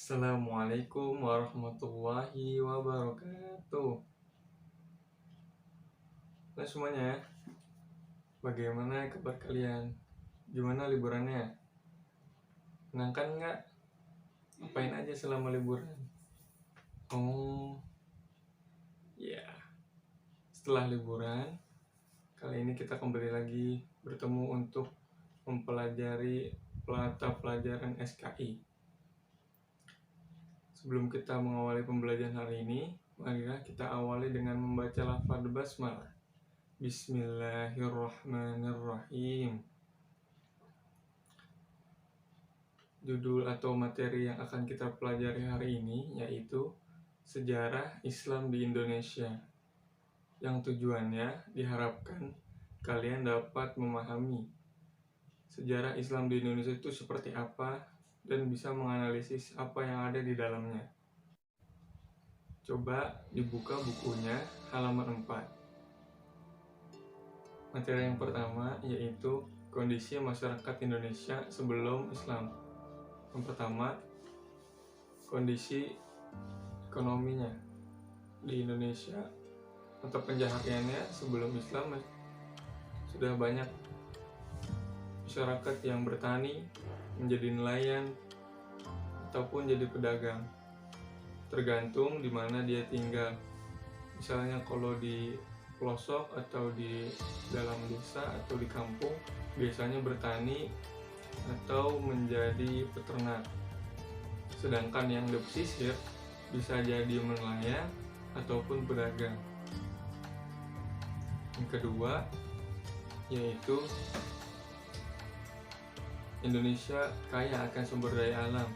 Assalamualaikum warahmatullahi wabarakatuh. Nah semuanya, bagaimana kabar kalian? Gimana liburannya? Menyenangkan nggak? Ngapain aja selama liburan? Oh, ya. Setelah liburan, kali ini kita kembali lagi bertemu untuk mempelajari mata pelajaran SKI. Sebelum kita mengawali pembelajaran hari ini, marilah kita awali dengan membaca lafaz basmalah. Bismillahirrahmanirrahim. Judul atau materi yang akan kita pelajari hari ini yaitu Sejarah Islam di Indonesia, yang tujuannya diharapkan kalian dapat memahami sejarah Islam di Indonesia itu seperti apa dan bisa menganalisis apa yang ada di dalamnya. Coba dibuka bukunya halaman 4. Materi yang pertama yaitu kondisi masyarakat Indonesia sebelum Islam. Yang pertama, kondisi ekonominya di Indonesia atau penjahatannya sebelum Islam. Sudah banyak masyarakat yang bertani, menjadi nelayan, ataupun jadi pedagang, tergantung di mana dia tinggal. Misalnya kalau di pelosok atau di dalam desa atau di kampung, biasanya bertani atau menjadi peternak. Sedangkan yang di pesisir bisa jadi nelayan ataupun pedagang. Yang kedua yaitu Indonesia kaya akan sumber daya alam.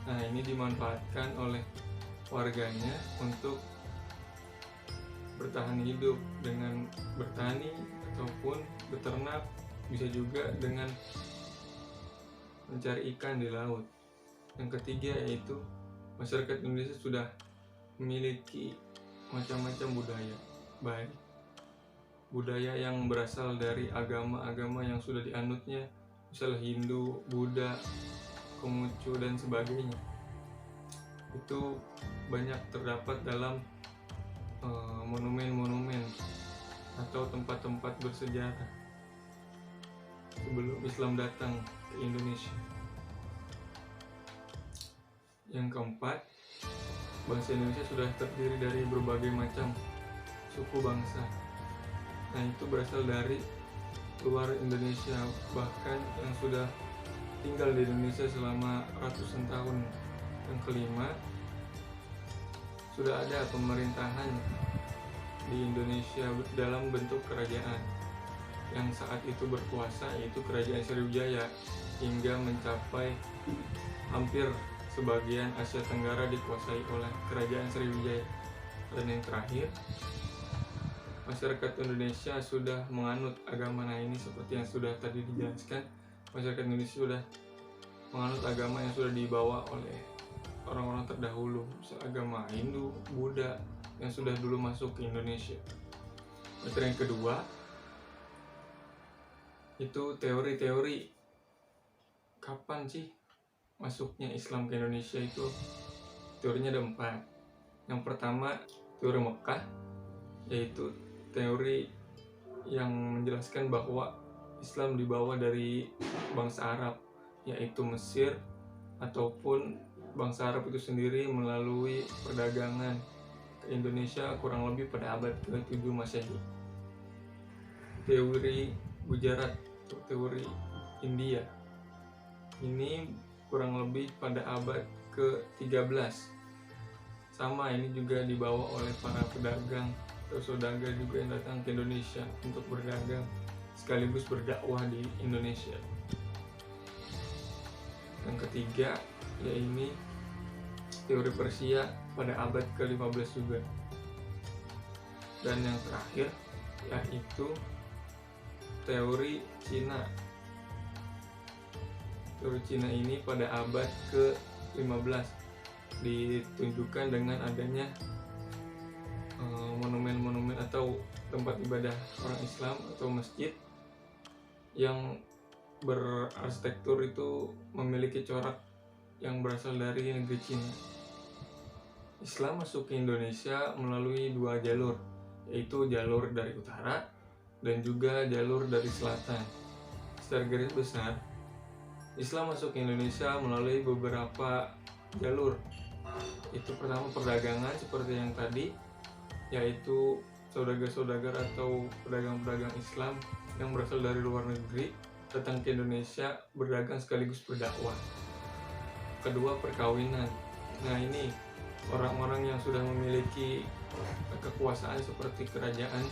Nah, ini dimanfaatkan oleh warganya untuk bertahan hidup dengan bertani ataupun beternak, bisa juga dengan mencari ikan di laut. Yang ketiga yaitu masyarakat Indonesia sudah memiliki macam-macam budaya, baik budaya yang berasal dari agama-agama yang sudah dianutnya, misalnya Hindu, Buddha, Konghucu dan sebagainya. Itu banyak terdapat dalam monumen-monumen atau tempat-tempat bersejarah sebelum Islam datang ke Indonesia. Yang keempat, bangsa Indonesia sudah terdiri dari berbagai macam suku bangsa. Nah, itu berasal dari luar Indonesia, bahkan yang sudah tinggal di Indonesia selama ratusan tahun. Yang kelima, sudah ada pemerintahan di Indonesia dalam bentuk kerajaan yang saat itu berkuasa, yaitu Kerajaan Sriwijaya, hingga mencapai hampir sebagian Asia Tenggara dikuasai oleh Kerajaan Sriwijaya. Dan yang terakhir, masyarakat Indonesia sudah menganut agama. Nah, ini seperti yang sudah tadi dijelaskan, masyarakat Indonesia sudah menganut agama yang sudah dibawa oleh orang-orang terdahulu, agama Hindu, Buddha yang sudah dulu masuk ke Indonesia. Materi yang kedua itu teori-teori kapan sih masuknya Islam ke Indonesia. Itu teorinya ada 4. Yang pertama, teori Mekah, yaitu teori yang menjelaskan bahwa Islam dibawa dari bangsa Arab, yaitu Mesir, ataupun bangsa Arab itu sendiri melalui perdagangan ke Indonesia kurang lebih pada abad ke-7 Masehi. Teori Gujarat, teori India, ini kurang lebih pada abad ke-13. Sama, ini juga dibawa oleh para pedagang atau saudagar juga yang datang ke Indonesia untuk berdagang sekaligus berdakwah di Indonesia. Yang ketiga yaitu teori Persia pada abad ke-15 juga. Dan yang terakhir yaitu teori Cina. Teori Cina ini pada abad ke-15 ditunjukkan dengan adanya monumen-monumen atau tempat ibadah orang Islam atau masjid yang berarsitektur itu memiliki corak yang berasal dari negeri Cina. Islam masuk ke Indonesia melalui dua jalur, yaitu jalur dari utara dan juga jalur dari selatan. Secara garis besar, Islam masuk ke Indonesia melalui beberapa jalur. Itu pertama perdagangan seperti yang tadi, yaitu saudagar-saudagar atau pedagang-pedagang Islam yang berasal dari luar negeri datang ke Indonesia berdagang sekaligus berdakwah. Kedua, perkawinan. Nah, ini orang-orang yang sudah memiliki kekuasaan seperti kerajaan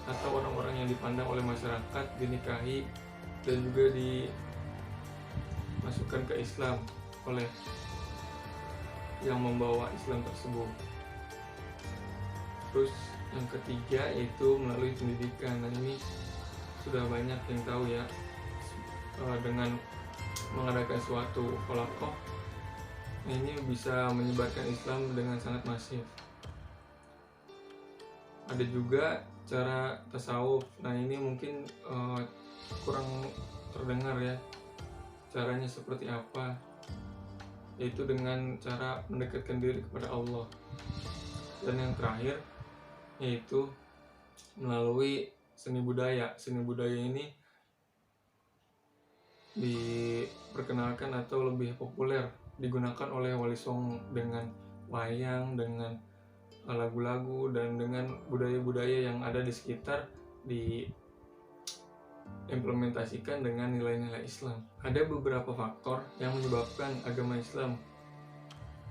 atau orang-orang yang dipandang oleh masyarakat dinikahi dan juga dimasukkan ke Islam oleh yang membawa Islam tersebut. Terus yang ketiga yaitu melalui pendidikan. Nah, ini sudah banyak yang tahu ya, dengan mengadakan suatu halaqah ini bisa menyebarkan Islam dengan sangat masif. Ada juga cara tasawuf. Nah, ini mungkin kurang terdengar ya, caranya seperti apa, yaitu dengan cara mendekatkan diri kepada Allah. Dan yang terakhir yaitu melalui seni budaya. Seni budaya ini diperkenalkan atau lebih populer digunakan oleh Wali Songo dengan wayang, dengan lagu-lagu, dan dengan budaya-budaya yang ada di sekitar diimplementasikan dengan nilai-nilai Islam. Ada beberapa faktor yang menyebabkan agama Islam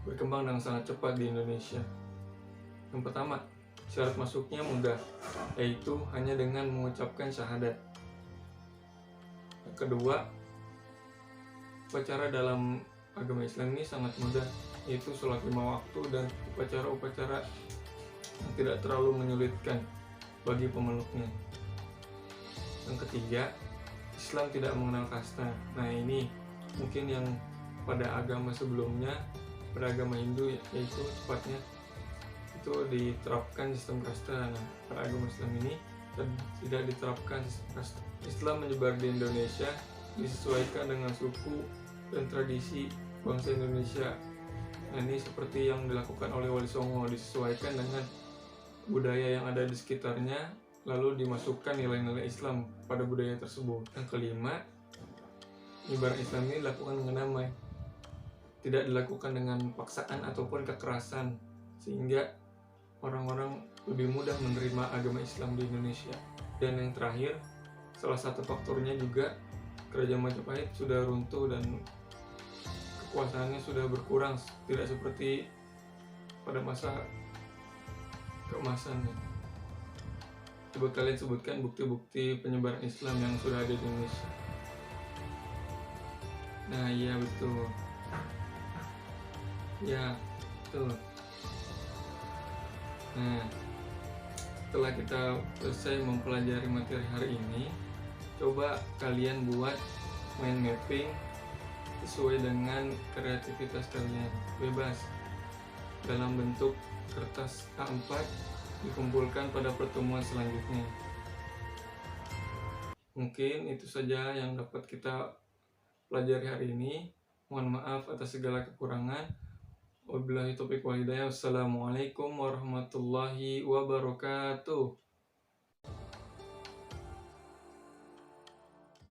berkembang dengan sangat cepat di Indonesia. Yang pertama, syarat masuknya mudah, yaitu hanya dengan mengucapkan syahadat. Yang kedua, upacara dalam agama Islam ini sangat mudah, yaitu sholat 5 waktu dan upacara-upacara yang tidak terlalu menyulitkan bagi pemeluknya. Yang ketiga, Islam tidak mengenal kasta. Nah, ini mungkin yang pada agama sebelumnya, pada agama Hindu yaitu tepatnya itu diterapkan sistem kasta. Nah, pada agama Islam ini tidak diterapkan sistem kasta. Islam menyebar di Indonesia disesuaikan dengan suku dan tradisi bangsa Indonesia. Nah, ini seperti yang dilakukan oleh Wali Songo, disesuaikan dengan budaya yang ada di sekitarnya, lalu dimasukkan nilai-nilai Islam pada budaya tersebut. Yang kelima, penyebaran Islam ini dilakukan dengan damai, tidak dilakukan dengan paksaan ataupun kekerasan, sehingga orang-orang lebih mudah menerima agama Islam di Indonesia. Dan yang terakhir, salah satu faktornya juga Kerajaan Majapahit sudah runtuh dan kekuasaannya sudah berkurang, tidak seperti pada masa keemasannya. Coba kalian sebutkan bukti-bukti penyebaran Islam yang sudah ada di Indonesia. Nah, iya betul. Ya, betul. Nah, setelah kita selesai mempelajari materi hari ini, coba kalian buat mind mapping sesuai dengan kreativitas kalian, bebas, dalam bentuk kertas A4, dikumpulkan pada pertemuan selanjutnya. Mungkin itu saja yang dapat kita pelajari hari ini. Mohon maaf atas segala kekurangan. Wabillahi taufiq wal hidayah. Wassalamualaikum warahmatullahi wabarakatuh.